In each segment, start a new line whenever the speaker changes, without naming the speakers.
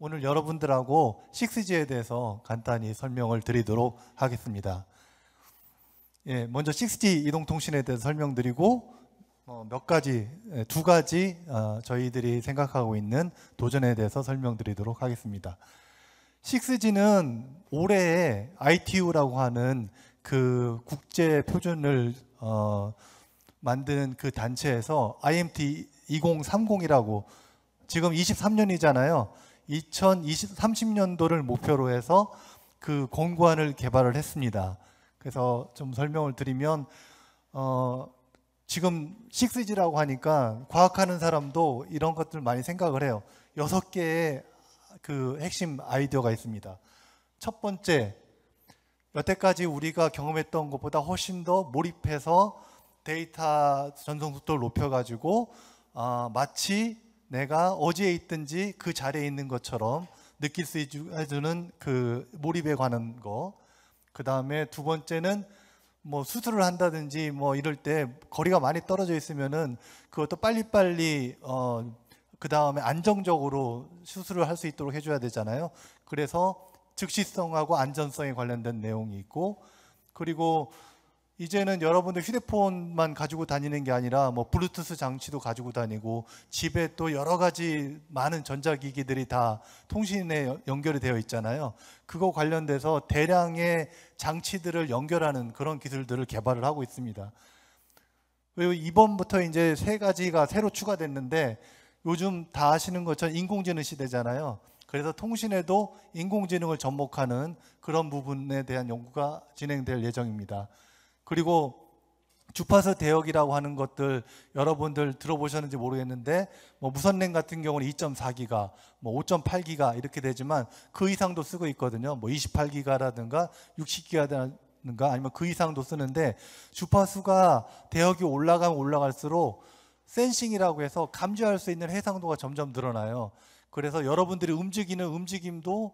오늘 여러분들하고 6G에 대해서 간단히 설명을 드리도록 하겠습니다. 먼저 6G 이동통신에 대해서 설명드리고 두 가지 저희들이 생각하고 있는 도전에 대해서 설명드리도록 하겠습니다. 6G는 올해에 ITU라고 하는 그 국제 표준을 만드는 그 단체에서 IMT 2030이라고 지금 23년이잖아요. 2030년도를 목표로 해서 그 공관을 개발을 했습니다. 그래서 좀 설명을 드리면 지금 6G라고 하니까 과학하는 사람도 이런 것들 많이 생각을 해요. 6개의 그 핵심 아이디어가 있습니다. 첫 번째, 여태까지 우리가 경험했던 것보다 훨씬 더 몰입해서 데이터 전송 속도를 높여가지고 마치 내가 어디에 있든지 그 자리에 있는 것처럼 느낄 수 해주는 그 몰입에 관한 거. 그 다음에 두 번째는 뭐 수술을 한다든지 뭐 이럴 때 거리가 많이 떨어져 있으면은 그것도 빨리빨리 그 다음에 안정적으로 수술을 할 수 있도록 해줘야 되잖아요. 그래서 즉시성하고 안전성에 관련된 내용이 있고, 그리고 이제는 여러분들 휴대폰만 가지고 다니는 게 아니라 뭐 블루투스 장치도 가지고 다니고 집에 또 여러 가지 많은 전자기기들이 다 통신에 연결이 되어 있잖아요. 그거 관련돼서 대량의 장치들을 연결하는 그런 기술들을 개발을 하고 있습니다. 그리고 이번부터 이제 3가지가 새로 추가됐는데, 요즘 다 아시는 것처럼 인공지능 시대잖아요. 그래서 통신에도 인공지능을 접목하는 그런 부분에 대한 연구가 진행될 예정입니다. 그리고 주파수 대역이라고 하는 것들 여러분들 들어보셨는지 모르겠는데, 뭐 무선랜 같은 경우는 2.4기가, 뭐 5.8기가 이렇게 되지만 그 이상도 쓰고 있거든요. 뭐 28기가라든가 60기가라든가 아니면 그 이상도 쓰는데, 주파수가 대역이 올라가면 올라갈수록 센싱이라고 해서 감지할 수 있는 해상도가 점점 늘어나요. 그래서 여러분들이 움직이는 움직임도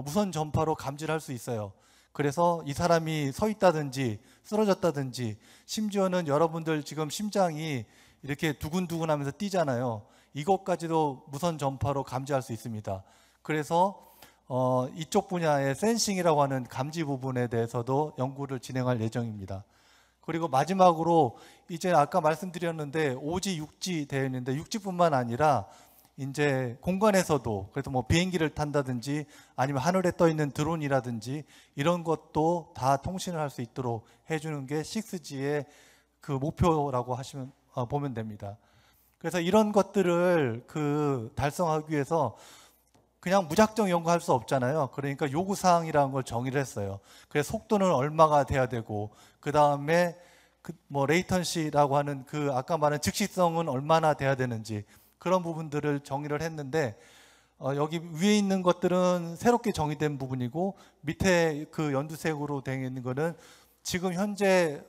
무선 전파로 감지를 할 수 있어요. 그래서 이 사람이 서 있다든지 쓰러졌다든지, 심지어는 여러분들 지금 심장이 이렇게 두근두근 하면서 뛰잖아요. 이것까지도 무선 전파로 감지할 수 있습니다. 그래서 이쪽 분야의 센싱이라고 하는 감지 부분에 대해서도 연구를 진행할 예정입니다. 그리고 마지막으로 이제 아까 말씀드렸는데 5G, 6G 되어 있는데 6G뿐만 아니라 이제 공간에서도, 그래서 뭐 비행기를 탄다든지 아니면 하늘에 떠 있는 드론이라든지 이런 것도 다 통신을 할 수 있도록 해주는 게 6G의 그 목표라고 보면 됩니다. 그래서 이런 것들을 달성하기 위해서 그냥 무작정 연구할 수 없잖아요. 그러니까 요구사항이라는 걸 정의를 했어요. 그래서 속도는 얼마가 돼야 되고, 그 다음에 뭐 레이턴시라고 하는 아까 말한 즉시성은 얼마나 돼야 되는지, 그런 부분들을 정의를 했는데, 여기 위에 있는 것들은 새롭게 정의된 부분이고, 밑에 그 연두색으로 되어 있는 거는 지금 현재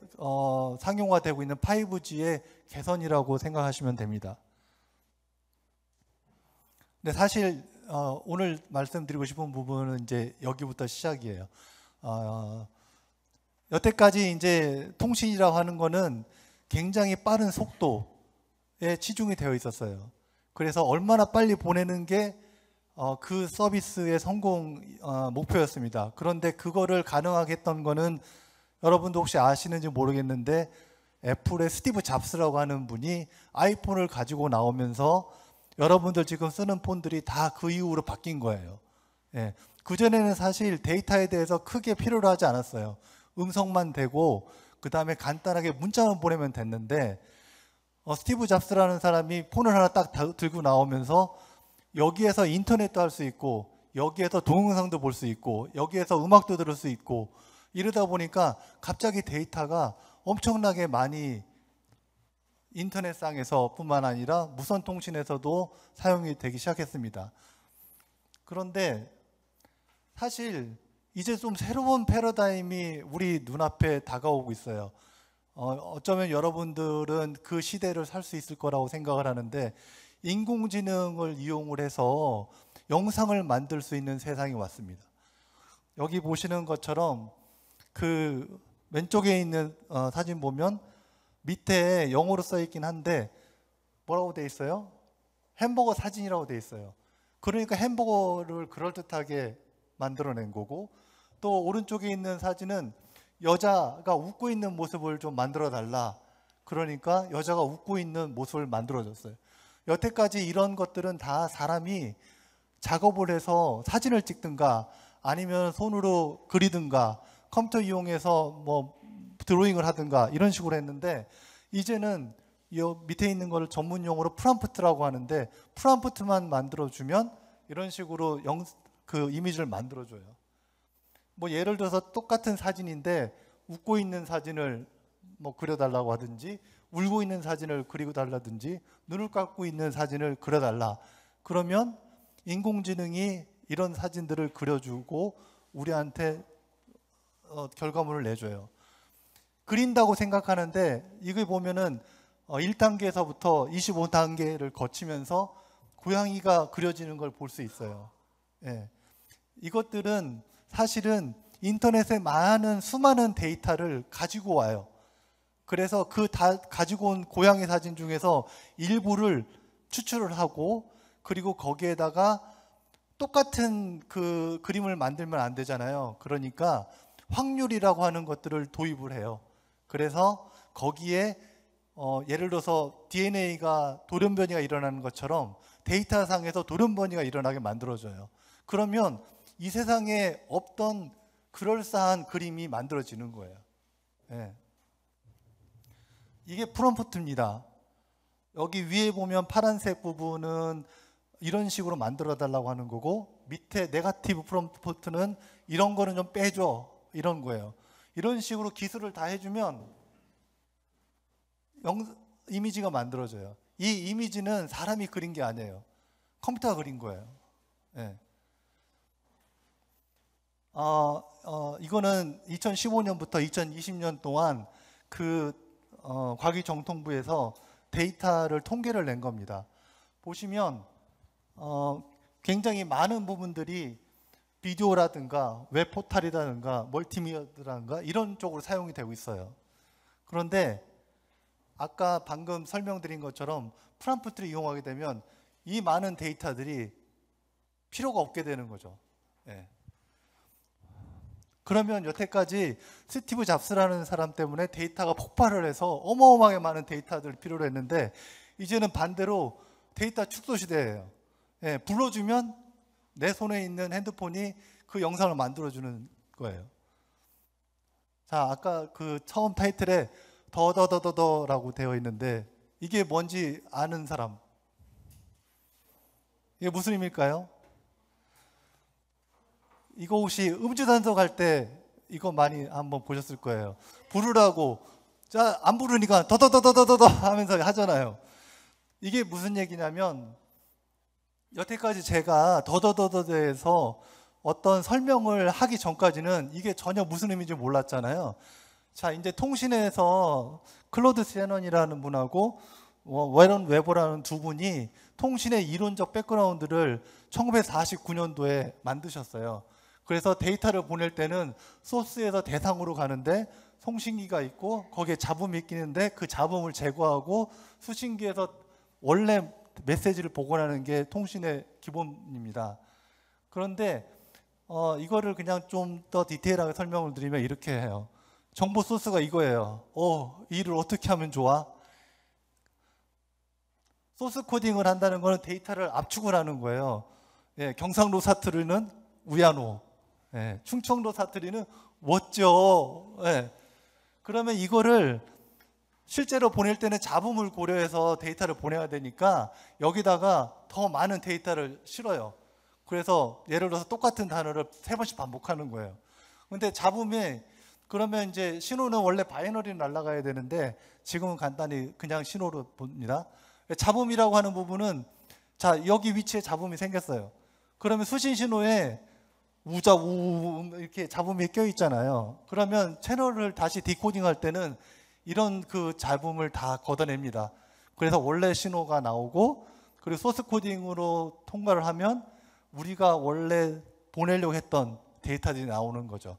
상용화되고 있는 5G의 개선이라고 생각하시면 됩니다. 근데 사실 오늘 말씀드리고 싶은 부분은 이제 여기부터 시작이에요. 여태까지 이제 통신이라고 하는 거는 굉장히 빠른 속도에 치중이 되어 있었어요. 그래서 얼마나 빨리 보내는 게 그 서비스의 성공 목표였습니다. 그런데 그거를 가능하게 했던 거는 여러분도 혹시 아시는지 모르겠는데, 애플의 스티브 잡스라고 하는 분이 아이폰을 가지고 나오면서 여러분들 지금 쓰는 폰들이 다 그 이후로 바뀐 거예요. 그전에는 사실 데이터에 대해서 크게 필요로 하지 않았어요. 음성만 되고 그 다음에 간단하게 문자만 보내면 됐는데, 스티브 잡스라는 사람이 폰을 하나 딱 들고 나오면서 여기에서 인터넷도 할 수 있고, 여기에서 동영상도 볼 수 있고, 여기에서 음악도 들을 수 있고, 이러다 보니까 갑자기 데이터가 엄청나게 많이 인터넷상에서 뿐만 아니라 무선 통신에서도 사용이 되기 시작했습니다. 그런데 사실 이제 좀 새로운 패러다임이 우리 눈앞에 다가오고 있어요. 어쩌면 여러분들은 그 시대를 살 수 있을 거라고 생각을 하는데, 인공지능을 이용을 해서 영상을 만들 수 있는 세상이 왔습니다. 여기 보시는 것처럼 그 왼쪽에 있는 사진 보면 밑에 영어로 써 있긴 한데 뭐라고 돼 있어요? 햄버거 사진이라고 돼 있어요. 그러니까 햄버거를 그럴듯하게 만들어낸 거고, 또 오른쪽에 있는 사진은 여자가 웃고 있는 모습을 좀 만들어 달라. 그러니까 여자가 웃고 있는 모습을 만들어줬어요. 여태까지 이런 것들은 다 사람이 작업을 해서 사진을 찍든가 아니면 손으로 그리든가 컴퓨터 이용해서 뭐 드로잉을 하든가 이런 식으로 했는데, 이제는 이 밑에 있는 걸 전문 용어로 프롬프트라고 하는데, 프롬프트만 만들어주면 이런 식으로 그 이미지를 만들어줘요. 뭐 예를 들어서 똑같은 사진인데 웃고 있는 사진을 뭐 그려달라고 하든지, 울고 있는 사진을 그리고 달라든지, 눈을 감고 있는 사진을 그려달라. 그러면 인공지능이 이런 사진들을 그려주고 우리한테 결과물을 내줘요. 그린다고 생각하는데 이걸 보면은 1단계에서부터 25단계를 거치면서 고양이가 그려지는 걸 볼 수 있어요. 예. 이것들은 사실은 인터넷에 많은 수많은 데이터를 가지고 와요. 그래서 그 다 가지고 온 고양이 사진 중에서 일부를 추출을 하고, 그리고 거기에다가 똑같은 그 그림을 만들면 안 되잖아요. 그러니까 확률이라고 하는 것들을 도입을 해요. 그래서 거기에 예를 들어서 DNA가 돌연변이가 일어나는 것처럼 데이터상에서 돌연변이가 일어나게 만들어줘요. 그러면 이 세상에 없던 그럴싸한 그림이 만들어지는 거예요. 예. 이게 프롬프트입니다. 여기 위에 보면 파란색 부분은 이런 식으로 만들어 달라고 하는 거고, 밑에 네거티브 프롬프트는 이런 거는 좀 빼줘, 이런 거예요. 이런 식으로 기술을 다 해주면 이미지가 만들어져요. 이 이미지는 사람이 그린 게 아니에요. 컴퓨터가 그린 거예요. 예. 이거는 2015년부터 2020년 동안 과기정통부에서 데이터를 통계를 낸 겁니다. 보시면 굉장히 많은 부분들이 비디오라든가 웹포탈이라든가 멀티미디어라든가 이런 쪽으로 사용이 되고 있어요. 그런데 아까 방금 설명드린 것처럼 프롬프트를 이용하게 되면 이 많은 데이터들이 필요가 없게 되는 거죠. 예. 그러면 여태까지 스티브 잡스라는 사람 때문에 데이터가 폭발을 해서 어마어마하게 많은 데이터들을 필요로 했는데, 이제는 반대로 데이터 축소 시대예요. 예, 불러주면 내 손에 있는 핸드폰이 그 영상을 만들어주는 거예요. 자, 아까 그 처음 타이틀에 더더더더더라고 되어 있는데 이게 뭔지 아는 사람? 이게 무슨 의미일까요? 이거 혹시 음주단속 할 때 이거 많이 한번 보셨을 거예요. 부르라고, 자, 안 부르니까 더더더더더더 하면서 하잖아요. 이게 무슨 얘기냐면, 여태까지 제가 더더더더에서 어떤 설명을 하기 전까지는 이게 전혀 무슨 의미인지 몰랐잖아요. 자, 이제 통신에서 클로드 세넌이라는 분하고 웨런 웨버라는 두 분이 통신의 이론적 백그라운드를 1949년도에 만드셨어요. 그래서 데이터를 보낼 때는 소스에서 대상으로 가는데 송신기가 있고 거기에 잡음이 끼는데 그 잡음을 제거하고 수신기에서 원래 메시지를 복원하는 게 통신의 기본입니다. 그런데 이거를 그냥 좀 더 디테일하게 설명을 드리면 이렇게 해요. 정보 소스가 이거예요. 이 일을 어떻게 하면 좋아? 소스 코딩을 한다는 거는 데이터를 압축을 하는 거예요. 예, 경상도 사투리는 우야노, 예, 충청도 사투리는 멋져. 예. 그러면 이거를 실제로 보낼 때는 잡음을 고려해서 데이터를 보내야 되니까 여기다가 더 많은 데이터를 실어요. 그래서 예를 들어서 똑같은 단어를 3번씩 반복하는 거예요. 근데 잡음에, 그러면 이제 신호는 원래 바이너리로 날아가야 되는데 지금은 간단히 그냥 신호로 봅니다. 잡음이라고 하는 부분은, 자, 여기 위치에 잡음이 생겼어요. 그러면 수신 신호에 우자 우 이렇게 잡음이 껴 있잖아요. 그러면 채널을 다시 디코딩 할 때는 이런 그 잡음을 다 걷어냅니다. 그래서 원래 신호가 나오고, 그리고 소스 코딩으로 통과를 하면 우리가 원래 보내려고 했던 데이터들이 나오는 거죠.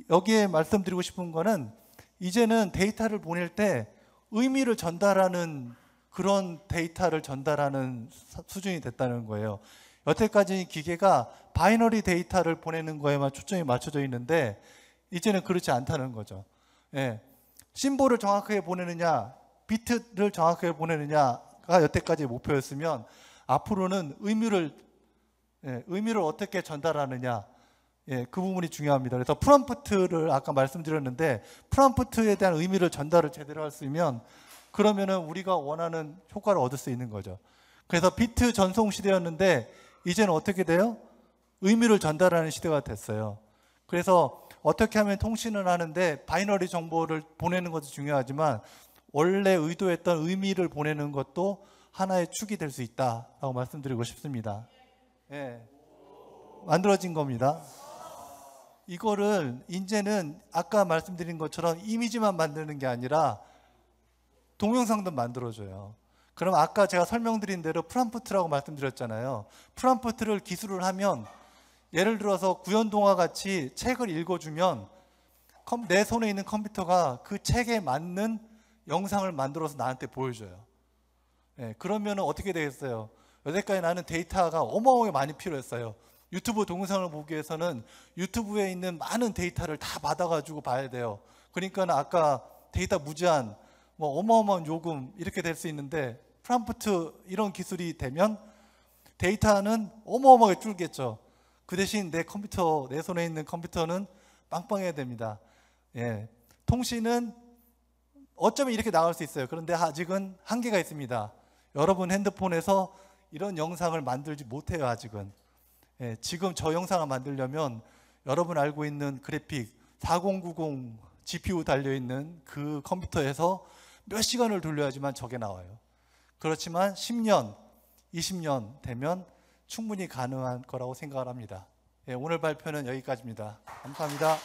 여기에 말씀드리고 싶은 거는, 이제는 데이터를 보낼 때 의미를 전달하는 그런 데이터를 전달하는 수준이 됐다는 거예요. 여태까지 기계가 바이너리 데이터를 보내는 거에만 초점이 맞춰져 있는데 이제는 그렇지 않다는 거죠. 예. 심볼을 정확하게 보내느냐, 비트를 정확하게 보내느냐가 여태까지 목표였으면 앞으로는 의미를 어떻게 전달하느냐, 그 부분이 중요합니다. 그래서 프롬프트를 아까 말씀드렸는데 프롬프트에 대한 의미를 전달을 제대로 할 수 있으면 그러면은 우리가 원하는 효과를 얻을 수 있는 거죠. 그래서 비트 전송 시대였는데 이제는 어떻게 돼요? 의미를 전달하는 시대가 됐어요. 그래서 어떻게 하면 통신을 하는데 바이너리 정보를 보내는 것도 중요하지만 원래 의도했던 의미를 보내는 것도 하나의 축이 될 수 있다라고 말씀드리고 싶습니다. 예, 만들어진 겁니다. 이거를 이제는 아까 말씀드린 것처럼 이미지만 만드는 게 아니라 동영상도 만들어줘요. 그럼 아까 제가 설명드린 대로 프롬프트라고 말씀드렸잖아요. 프롬프트를 기술을 하면 예를 들어서 구연동화 같이 책을 읽어주면 내 손에 있는 컴퓨터가 그 책에 맞는 영상을 만들어서 나한테 보여줘요. 그러면 어떻게 되겠어요? 여태까지 나는 데이터가 어마어마하게 많이 필요했어요. 유튜브 동영상을 보기 위해서는 유튜브에 있는 많은 데이터를 다 받아가지고 봐야 돼요. 그러니까 아까 데이터 무제한, 어마어마한 요금 이렇게 될 수 있는데 프롬프트 이런 기술이 되면 데이터는 어마어마하게 줄겠죠. 그 대신 내 손에 있는 컴퓨터는 빵빵해야 됩니다. 통신은 어쩌면 이렇게 나갈 수 있어요. 그런데 아직은 한계가 있습니다. 여러분 핸드폰에서 이런 영상을 만들지 못해요, 아직은. 지금 저 영상을 만들려면 여러분 알고 있는 그래픽 4090 GPU 달려있는 그 컴퓨터에서 몇 시간을 돌려야지만 저게 나와요. 그렇지만 10년, 20년 되면 충분히 가능한 거라고 생각을 합니다. 오늘 발표는 여기까지입니다. 감사합니다.